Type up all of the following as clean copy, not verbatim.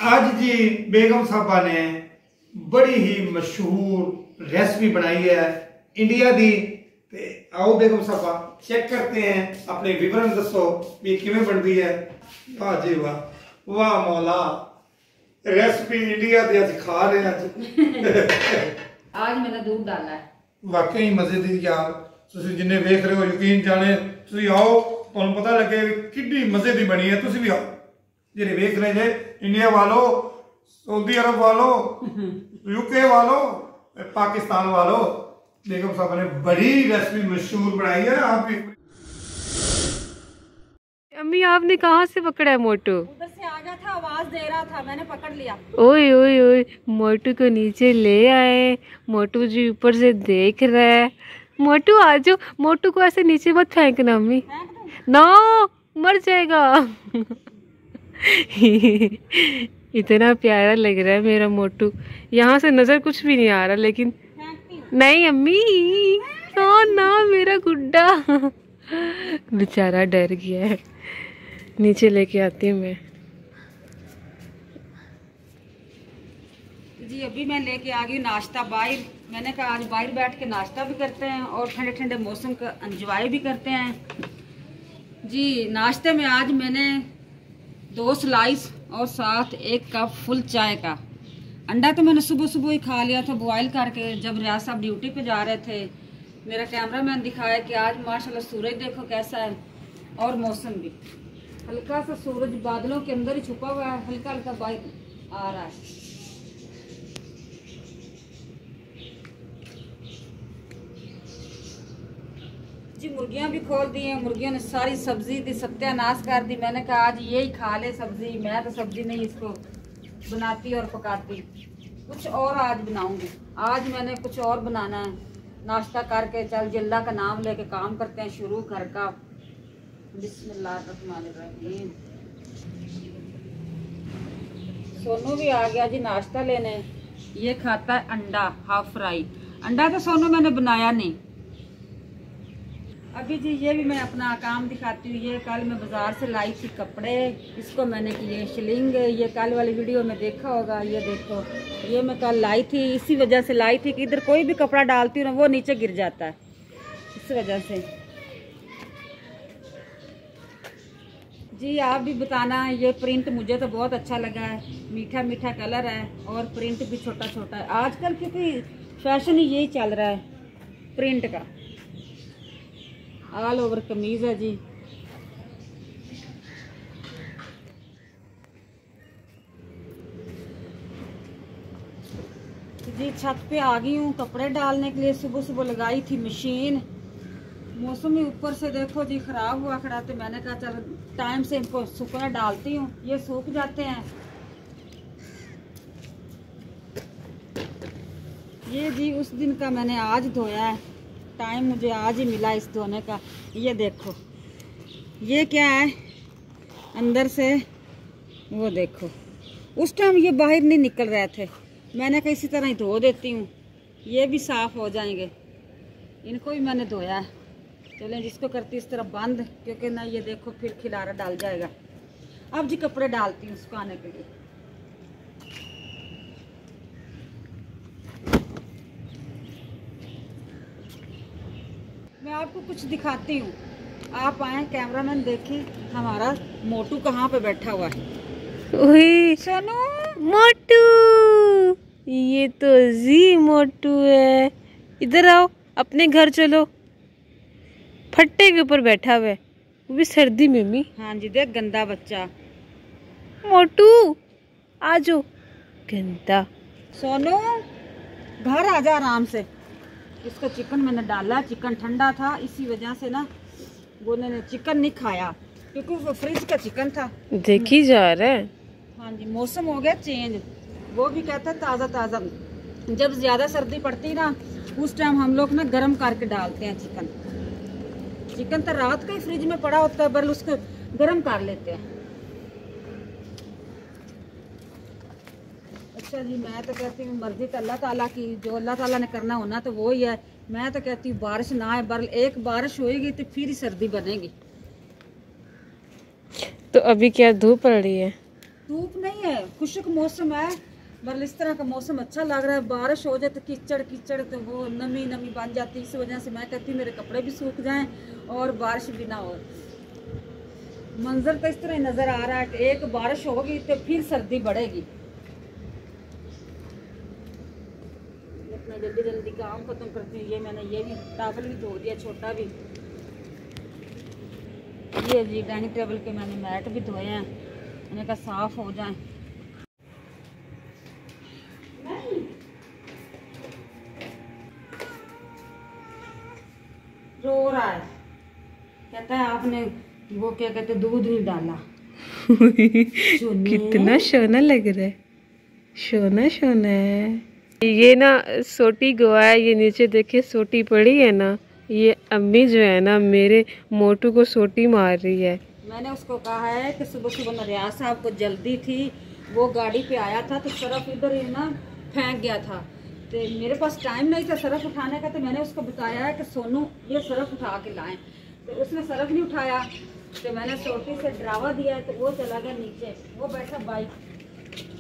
आज जी बेगम साहबा ने बड़ी ही मशहूर रेसिपी बनाई है इंडिया दी। ते आओ बेगम साहबा चेक करते हैं, अपने विवरण दसो भी किवें बनती है। वाह जी वाह, वाह मौला, रेसिपी इंडिया दी अज खा रहे हैं आज मैंने दूध डाला है। वाकई मजे दी यार, तुसी जिन्ने वेख रहे हो यकीन जाने, तुसी आओ तुहानू पता लगे किड्डी मजे दी बनी है। तुसी भी आओ जिन्हें वेख रहे जे, इंडिया वालों, सऊदी अरब वालों, यूके वालों, पाकिस्तान वालों, बेगम साहब ने बड़ी रेसिपी मशहूर बनाई है। आप भी अम्मी आपने कहाँ से पकड़ा है मोटू? उधर से आ गया था, आवाज दे रहा था, मैंने पकड़ लिया। ओए ओए ओए, मोटू को नीचे ले आए। मोटू जी ऊपर से देख रहा है। मोटू आ जाओ, मोटू को ऐसे नीचे मत फेंकना अम्मी, ना मर जाएगा इतना प्यारा लग रहा है मेरा मोटू, यहाँ से नजर कुछ भी नहीं आ रहा, लेकिन नहीं अम्मी, ना ना मेरा गुड्डा बेचारा डर गया है। नीचे लेके आती हूँ मैं जी। अभी मैं लेके आ गई नाश्ता बाहर। मैंने कहा आज बाहर बैठ के नाश्ता भी करते हैं और ठंडे ठंडे मौसम का एंजॉय भी करते हैं जी। नाश्ते में आज मैंने 2 स्लाइस और साथ 1 कप फुल चाय का। अंडा तो मैंने सुबह सुबह ही खा लिया था बॉयल करके, जब रियाज साहब ड्यूटी पे जा रहे थे। मेरा कैमरामैन दिखाया कि आज माशाल्लाह सूरज देखो कैसा है, और मौसम भी हल्का सा सूरज बादलों के अंदर ही छुपा हुआ है, हल्का हल्का बाहर आ रहा है। जी मुर्गियां भी खोल दी हैं, मुर्गियों ने सारी सब्जी दी, सत्यानाश कर दी। मैंने कहा आज यही खा ले सब्जी, मैं तो सब्जी नहीं इसको बनाती और पकाती, कुछ और आज बनाऊंगी। आज मैंने कुछ और बनाना है। नाश्ता करके चल जिल्ला का नाम लेके काम करते हैं शुरू घर का। बिस्मिल्लाहिर्रहमानिर्रहीम। सोनू भी आ गया जी नाश्ता लेने। ये खाता है अंडा हाफ फ्राई। अंडा तो सोनू मैंने बनाया नहीं। अभी जी ये भी मैं अपना काम दिखाती हूँ। ये कल मैं बाजार से लाई थी कपड़े, इसको मैंने किए शिलिंग। ये कल वाली वीडियो में देखा होगा। ये देखो, ये मैं कल लाई थी, इसी वजह से लाई थी कि इधर कोई भी कपड़ा डालती हूँ ना वो नीचे गिर जाता है, इस वजह से जी। आप भी बताना, ये प्रिंट मुझे तो बहुत अच्छा लगा है, मीठा मीठा कलर है और प्रिंट भी छोटा छोटा है आजकल, क्योंकि फैशन ही यही चल रहा है प्रिंट का। ऑल ओवर कमीज है जी। जी छत पे आ गई हूँ कपड़े डालने के लिए। सुबह सुबह लगाई थी मशीन, मौसम ही ऊपर से देखो जी खराब हुआ खड़ा, तो मैंने कहा चल टाइम से इनको सूखना डालती हूँ, ये सूख जाते हैं। ये जी उस दिन का मैंने आज धोया है, टाइम मुझे आज ही मिला इस धोने का। ये देखो ये क्या है अंदर से, वो देखो। उस टाइम ये बाहर नहीं निकल रहे थे, मैंने कहा इसी तरह ही धो देती हूँ, ये भी साफ हो जाएंगे। इनको भी मैंने धोया है। चलें जिसको करती इस तरह बंद, क्योंकि ना ये देखो फिर खिलारा डाल जाएगा। अब जी कपड़े डालती हूँ सुखाने के लिए। मैं आपको कुछ दिखाती हूँ, आप आए कैमरामैन देखें हमारा मोटू कहाँ पे बैठा हुआ है। ओए सोनू, मोटू, ये तो जी मोटू है। इधर आओ, अपने घर चलो। फट्टे के ऊपर बैठा हुआ है, वो भी सर्दी में। मम्मी हाँ जी देख गंदा बच्चा। मोटू आ जाओ, गंदा। सोनू घर आ जा आराम से। इसको चिकन मैंने डाला, चिकन ठंडा था इसी वजह से ना वो ने चिकन नहीं खाया, क्योंकि वो फ्रिज का चिकन था। देखी जा रहा है। हाँ जी मौसम हो गया चेंज, वो भी कहता है ताज़ा ताज़ा। जब ज़्यादा सर्दी पड़ती ना उस टाइम हम लोग ना गर्म करके डालते हैं चिकन। चिकन तो रात का ही फ्रिज में पड़ा होता है, पर उसको गर्म कर लेते हैं। अच्छा जी, मैं तो कहती हूँ मर्जी तो अल्लाह ताला की, जो अल्लाह ताला ने करना होना तो वो ही है। मैं तो कहती हूँ बारिश ना आए, एक बारिश होएगी तो फिर ही सर्दी बनेगी। तो अभी क्या धूप पड़ रही है? धूप नहीं है, खुशक मौसम है, मतलब इस तरह का मौसम अच्छा लग रहा है। बारिश हो जाए तो कीचड़ कीचड़ तो वो नमी नमी बन जाती है, इस वजह से मैं कहती हूँ मेरे कपड़े भी सूख जाएं और बारिश भी ना हो। मंजर तो इस तरह नज़र आ रहा है कि एक बारिश होगी तो फिर सर्दी बढ़ेगी। इतना जल्दी जल्दी काम खत्म करती हूँ। ये मैंने ये भी टावल भी धो दिया, छोटा भी। ये जी डाइनिंग टेबल के मैंने मैट भी धोए हैं, मैंने कहा साफ हो जाएं। रो रहा है, कहता है आपने वो क्या कहते दूध नहीं डाला। कितना शोना लग रहा है, शोना शोना है। ये ना सोटी गोवा है, ये नीचे देखिए सोटी पड़ी है ना, ये अम्मी जो है ना मेरे मोटू को सोटी मार रही है। मैंने उसको कहा है कि सुबह सुबह रियाज साहब को जल्दी थी, वो गाड़ी पे आया था तो सरफ इधर ही ना फेंक गया था, तो मेरे पास टाइम नहीं था सरफ उठाने का, तो मैंने उसको बताया है कि सोनू ये सरफ उठा के लाएं, तो उसने सरफ नहीं उठाया, तो मैंने सोटी से डरावा दिया है, तो वो चला गया नीचे। वो बैठा बाइक,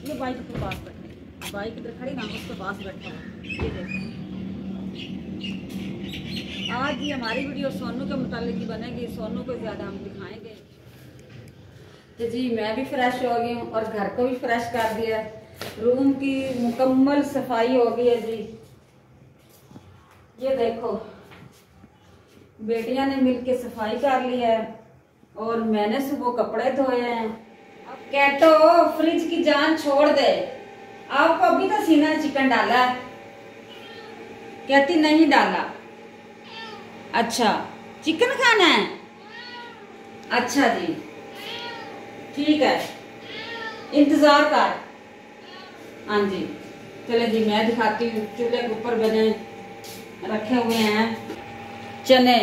ये बाइक के पास बैठा, बाइक इधर खड़ी ना उसके पास बैठा। ये देखो आज ही हमारी वीडियो सोनू के मुतालिक ही बनेगी, सोनू को ज़्यादा हम दिखाएंगे। तो जी मैं भी फ्रेश हो गई हूँ और घर को भी फ्रेश कर दिया है, रूम की मुकम्मल सफाई हो गई है जी। ये देखो बेटियां ने मिलके सफाई कर ली है और मैंने सुबह कपड़े धोए हैं। अब कहतो फ्रिज की जान छोड़ दे, आपको अभी तो सीना चिकन डाला है, कहती नहीं डाला। अच्छा चिकन खाना है, अच्छा जी ठीक है इंतजार कर। हाँ जी चले जी मैं दिखाती हूँ। चूल्हे के ऊपर बने रखे हुए हैं चने,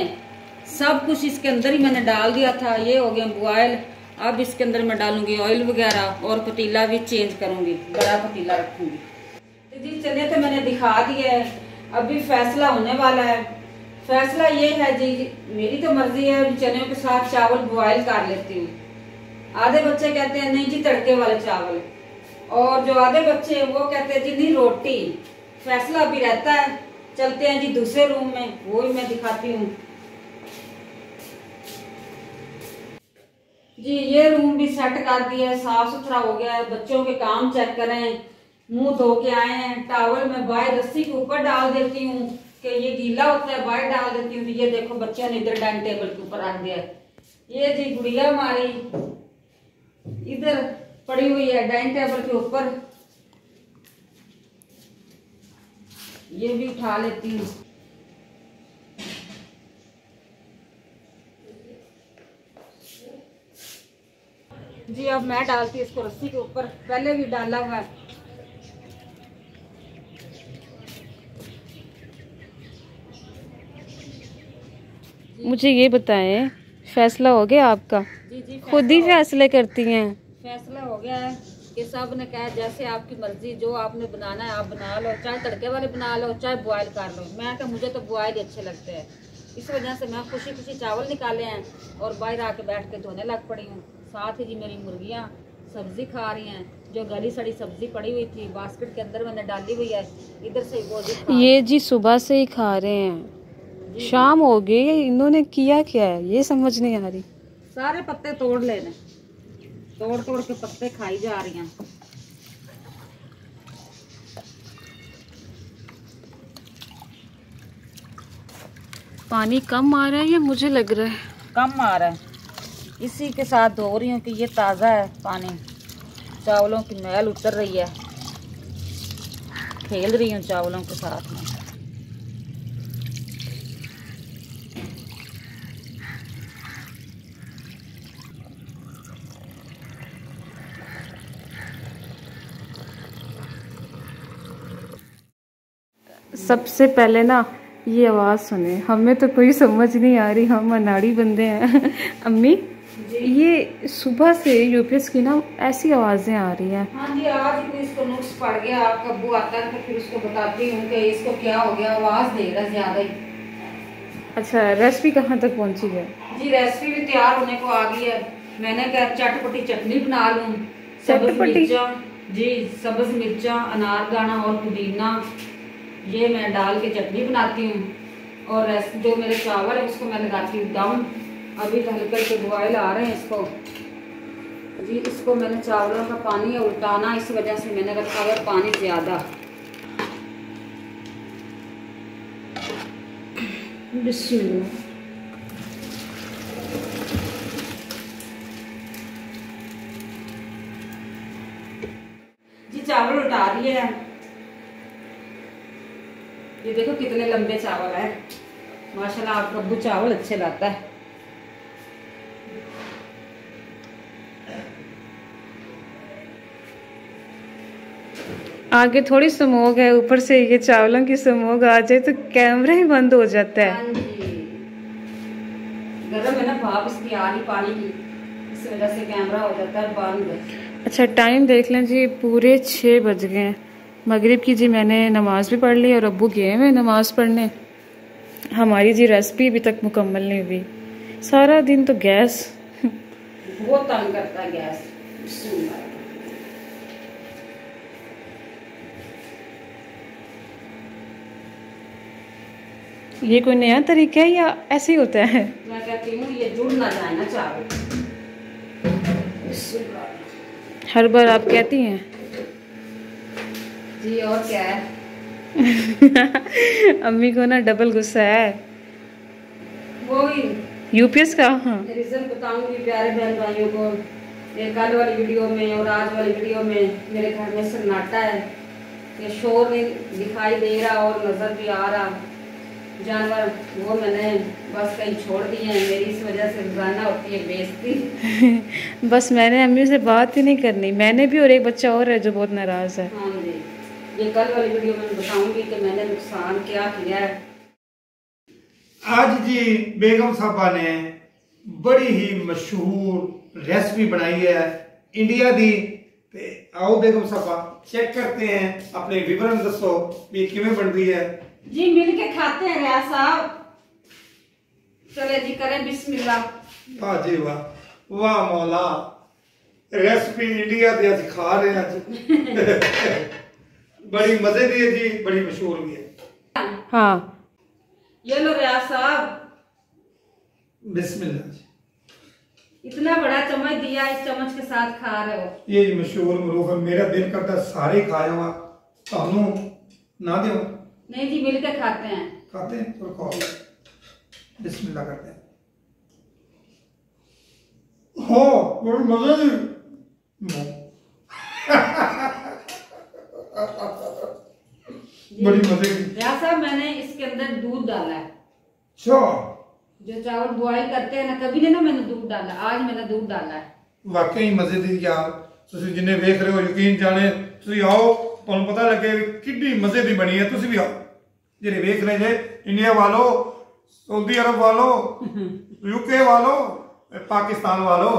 सब कुछ इसके अंदर ही मैंने डाल दिया था, ये हो गया बॉयल। अब इसके अंदर मैं डालूंगी ऑयल वगैरह और पतीला भी चेंज करूंगी, बड़ा पतीला रखूंगी। तो जी चने तो मैंने दिखा दिया है, अभी फैसला होने वाला है। फैसला ये है जी, मेरी तो मर्जी है चनों के साथ चावल बॉयल कर लेती हूँ। आधे बच्चे कहते हैं नहीं जी तड़के वाले चावल, और जो आधे बच्चे हैं वो कहते हैं जी नहीं रोटी। फैसला अभी रहता है। चलते हैं जी दूसरे रूम में, वो भी मैं दिखाती हूँ जी। ये रूम भी सेट कर दिया है, साफ सुथरा हो गया है। बच्चों के काम चेक करें, मुंह धो के आए हैं, टावल में बाहर रस्सी के ऊपर डाल देती हूँ कि ये गीला होता है, बाहर डाल देती हूँ। तो ये देखो बच्चों ने इधर डाइनिंग टेबल के ऊपर रख दिया है। ये जी गुड़िया हमारी इधर पड़ी हुई है डाइनिंग टेबल के ऊपर, ये भी उठा लेती हूँ। जी अब मैं डालती हूँ इसको रस्सी के ऊपर, पहले भी डाला हुआ है। मुझे ये बताएं फैसला हो गया आपका? जी खुद ही फैसले करती हैं। फैसला हो गया है कि सब ने कहा जैसे आपकी मर्जी, जो आपने बनाना है आप बना लो, चाहे तड़के वाले बना लो चाहे बॉयल कर लो। मैं कहा मुझे तो बॉयल ही अच्छे लगते हैं, इस वजह से मैं खुशी खुशी चावल निकाले हैं और बाहर आके बैठ के धोने लग पड़ी हूँ। साथ ही जी मेरी मुर्गियाँ सब्जी खा रही हैं, जो गली सड़ी सब्जी पड़ी हुई थी बास्केट के अंदर मैंने डाली हुई है, इधर से वो ये जी सुबह से ही खा रहे हैं, शाम हो गई, इन्होंने किया क्या है ये समझ नहीं आ रही। सारे पत्ते तोड़ लेने, तोड़ तोड़ के पत्ते खाई जा रही हैं। पानी कम आ रहा है या मुझे लग रहा है कम आ रहा है, इसी के साथ धो रही हूँ कि ये ताज़ा है पानी। चावलों की मैल उतर रही है, खेल रही हूँ चावलों के साथ में। सबसे पहले ना ये आवाज़ सुने, हमें तो कोई समझ नहीं आ रही, हम अनाड़ी बंदे हैं। अम्मी ये सुबह से यूपीएस की ना ऐसी आवाज़ें आ रही हैं। हाँ जी आज भी इसको नुक्स पड़ गया, कब्बू आता है तो फिर उसको बताती हूँ कि इसको क्या हो गया, आवाज़ दे रहा ज़्यादा ही। अच्छा रेसिपी कहाँ तक पहुँची है? जी रेसिपी भी तैयार होने को आ गई है। मैंने कहा चटपटी चटनी बना लूँ, सब्ज मिर्चा जी, सब्ज मिर्चा, अनारदाना और पुदीना, ये मैं डाल के चटनी बनाती हूँ। और जो मेरे चावल है उसको मैं लगाती हूँ दम। अभी तो हल्के से बॉयल आ रहे हैं इसको जी। इसको मैंने चावलों का पानी है उल्टाना, इस वजह से मैंने रखा हुआ पानी ज़्यादा। बिस्मिल्लाह। जी चावल उल्टा दिए हैं। ये देखो कितने लंबे चावल है, माशाल्लाह आपका अब्बू चावल अच्छे लाता है। आगे थोड़ी स्मोक है, ऊपर से ये चावलों की स्मोक आ जाए तो कैमरा ही बंद हो जाता है। हाँ जी, गरम है ना भाप इसकी आ रही पानी की, इस वजह से कैमरा हो जाता है बंद। अच्छा टाइम देख लें जी, पूरे 6 बज गए हैं मगरिब की जी। मैंने नमाज भी पढ़ ली और अब्बू गए हैं नमाज पढ़ने। हमारी जी रेसिपी अभी तक मुकम्मल नहीं हुई। सारा दिन तो गैस बहुत तंग करता है गैस। ये कोई नया तरीका है या ऐसे ही होता है? मैं कहती हूँ ये जुड़ ना जाए ना चावल। हर बार आप कहती हैं जी, और क्या है? अम्मी को ना डबल गुस्सा है। वो ही यूपीएस का। हाँ रीजन बताऊंगी प्यारे बहन भाइयों को। ये कल वाली वीडियो में और आज वाली वीडियो में मेरे घर में सन्नाटा है, ये शोर नहीं दिखाई दे रहा और नजर भी आ रहा। जानवर वो मैंने बस कहीं छोड़ दिए हैं, मेरी इस वजह से रोजाना होती है बेइज्जती। बस मैंने अम्मी से बात ही नहीं करनी, मैंने भी और एक बच्चा और है जो बहुत नाराज है। हाँ जी, ये कल वाली वीडियो में बताऊंगी कि मैंने नुकसान क्या किया है। आज जी बेगम साहबा ने बड़ी ही मशहूर रेसिपी बनाई है इंडिया दी। ते आओ बेगम साहबा चेक करते हैं, अपने विवरण दसो भी किवें बनती है जी। मिल के खाते हैं रियाज साहब, चले जी करें बिस्मिल्लाह। वाह जी वाह, वाह मौला, रेसिपी इंडिया दी आज खा रहे हैं आज। बड़ी मजे दी है जी, बड़ी मशहूर भी है। हाँ ये लो रियाज साहब, बिस्मिल्लाह जी। इतना बड़ा चम्मच दिया, इस चम्मच के साथ खा रहे हो। ये मशहूर मरूफ है, मेरा दिल करता सारे खाया हुआ, तानू ना दो। नहीं जी, मिल के खाते हैं। खाते हैं तो खाओ, बिस्मिल्लाह करते हैं। हो बड़ी मजे की। बड़ी मजे की। रियाज साहब मैंने इसके अंदर दूध डाला है। अच्छा, जो चावल बॉईल करते हैं ना, कभी नहीं ना मैंने दूध डाला, आज मैंने दूध डाला है। वाकई मजे दी यार। तुसी जिन्ने वेख रहे हो यकीन जाने, तुसी आओ तुहानू पता लगे कितनी मजे दी बनी है। तुसी भी आओ, जिन्हें वेख रहे जे, इंडिया वालों, सऊदी अरब वालों, यूके वालों, पाकिस्तान वालों,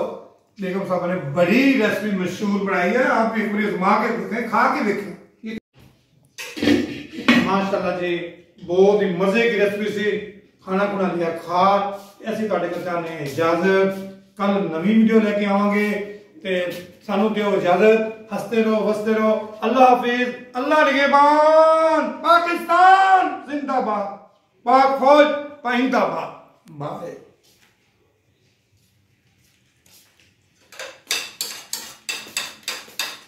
बेगम साहब ने बड़ी रेसिपी मशहूर बनाई है। आप एक बार आजमा के देखें, खा के देखें। माशाल्लाह जी, बहुत ही मजे की रेसिपी सी। खाना खुना लिया खा, ऐसी तुहाडे को चाहने इजाजत। कल नवी वीडियो लेके आवांगे ते सानू दियो इजाजत। हंसते रहो, वसते रहो। अल्लाह हाफिज, अल्लाह निगहबान। पाकिस्तान जिंदाबाद, पाक फौज पाइंदाबाद। बाय।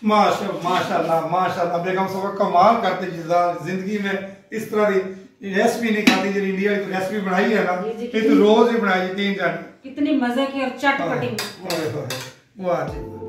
माशाल्लाह माशाल्लाह, बेगम साहब कमाल करते जिंदगी में। इस तरह की रेसिपी नहीं खाती जो इंडिया की रेसिपी बनाई है ना, ये तो रोज ही बनाई। यकीन जाने कितनी मजे की और चटपटी। वाह जी।